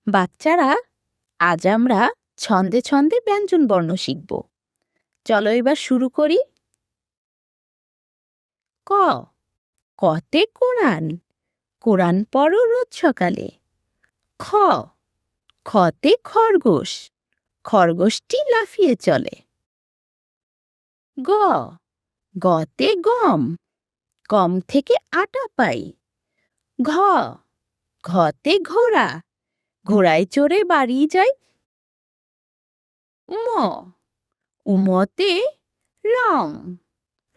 বাচ্চারা, আজ আমরা ছন্দে ছন্দে ব্যঞ্জনবর্ণ শিখব। চলো এবার শুরু করি। ক, কতে কোরআন, কোরআন পড়ো রোজ সকালে। খ, খতে খরগোশ, খরগোশটি লাফিয়ে চলে। গ, গতে গম, গম থেকে আটা পাই। ঘ, ঘতে ঘোড়া, ঘোড়ায় চড়ে বাড়ি যায়। উম, উমতে রং,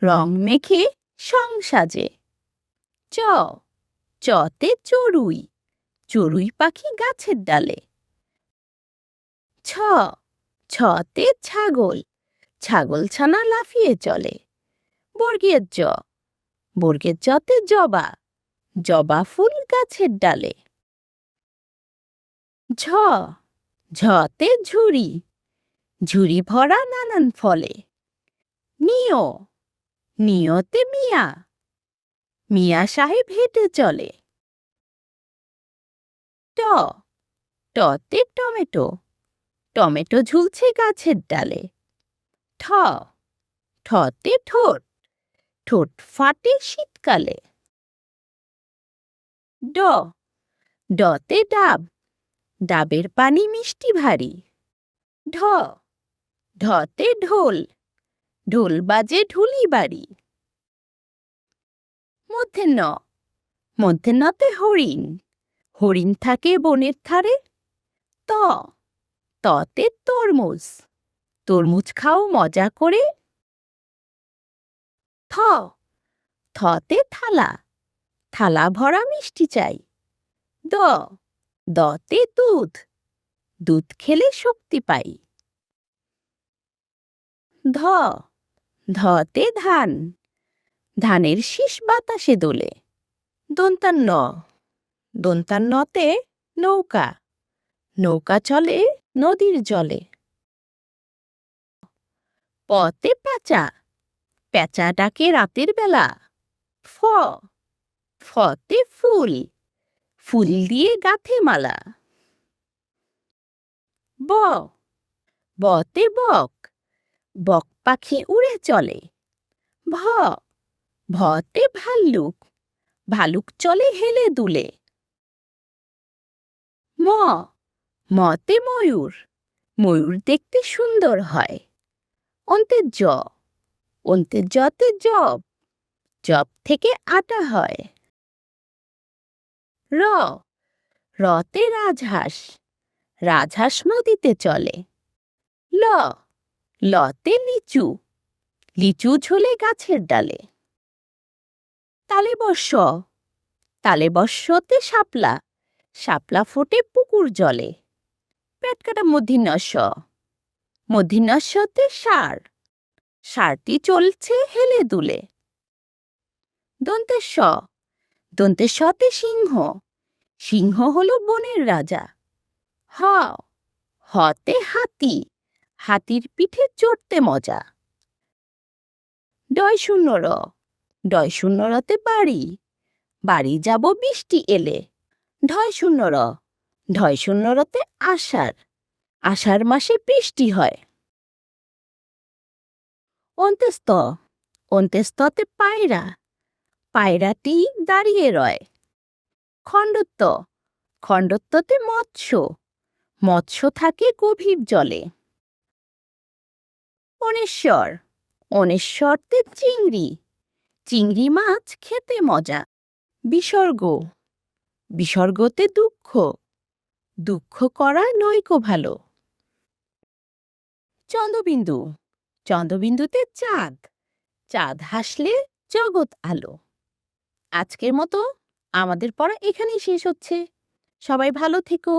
রং মেখে সং সাজে। চ, চতে চড়ুই, চড়ুই পাখি গাছের ডালে। ছ, ছতে ছাগল, ছাগল ছানা লাফিয়ে চলে। বর্গের জ, বর্গের জতে জবা, জবা ফুল গাছের ডালে। ঝ, ঝতে ঝুড়ি, ঝুড়ি ভরা নানান ফলে। নিয়, নিয়তে মিয়া, মিয়া সাহেব হেঁটে চলে। ট, টতে টমেটো, টমেটো ঝুলছে গাছের ডালে। ঠ, ঠতে ঠোঁট, ঠোঁট ফাটে শীতকালে। ড, ডতে ডাব, ডাবের পানি মিষ্টি ভারী। ঢ, ঢতে ঢোল, ঢোল বাজে ঢুলি বাড়ি। মধ্যে ন, মধ্যে নতে হরিণ, হরিণ থাকে বনের ধারে। ত, ততে তরমুজ, তরমুজ খাও মজা করে। থ, থতে থালা, থালা ভরা মিষ্টি চাই। দ, দতে দুধ, দুধ খেলে শক্তি পাই। ধ, ধতে ধান, ধানের শীষ বাতাসে দোলে। দন্তান্ন, দন্তান্নতে নৌকা, নৌকা চলে নদীর জলে। পতে পেঁচা, পেঁচা ডাকে রাতের বেলা। ফ, ফতে ফুল, ফুল দিয়ে গাঁথে মালা। ব, বতে বক, বক পাখি উড়ে চলে। ভ, ভতে ভাল্লুক, ভালুক চলে হেলে দুলে। ম, মতে ময়ূর, ময়ূর দেখতে সুন্দর হয়। অন্তের জ, অন্তের জতে জব, জব থেকে আটা হয়। র, রতে রাজহাঁস, রাজহাঁস নদীতে চলে। ল, লতে লিচু, লিচু ঝোলে গাছের ডালে। তালে বর্ষ, তালে বর্ষতে শাপলা, শাপলা ফোটে পুকুর জলে। পেট কাটা মূর্ধন্য ষ, মূর্ধন্য ষতে ষাঁড়, ষাঁড়টি চলছে হেলে দুলে। দন্তের স, দন্তের সতে সিংহ, সিংহ হলো বনের রাজা। হ, হতে হাতি, হাতির পিঠে চড়তে মজা। ডয় শূন্য র, ডয় শূন্য রতে বাড়ি, বাড়ি যাব বৃষ্টি এলে। ঢয় শূন্য র, ঢয় শূন্য রতে আষাঢ়, আষাঢ় মাসে বৃষ্টি হয়। অন্ত্যস্ত, অন্ত্যস্ততে পায়রা, পায়রাটি দাঁড়িয়ে রয়। খণ্ডত্ব, খণ্ডত্বতে মৎস্য, মৎস্য থাকে গভীর জলে। অনেশ্বর, অনেশ্বরতে চিংড়ি, চিংড়ি মাছ খেতে মজা। বিসর্গ, বিসর্গতে দুঃখ, দুঃখ করা নয়কো ভালো। চন্দ্রবিন্দু, চন্দ্রবিন্দুতে চাঁদ, চাঁদ হাসলে জগৎ আলো। আজকের মতো আমাদের পড়া এখানেই শেষ হচ্ছে। সবাই ভালো থেকো।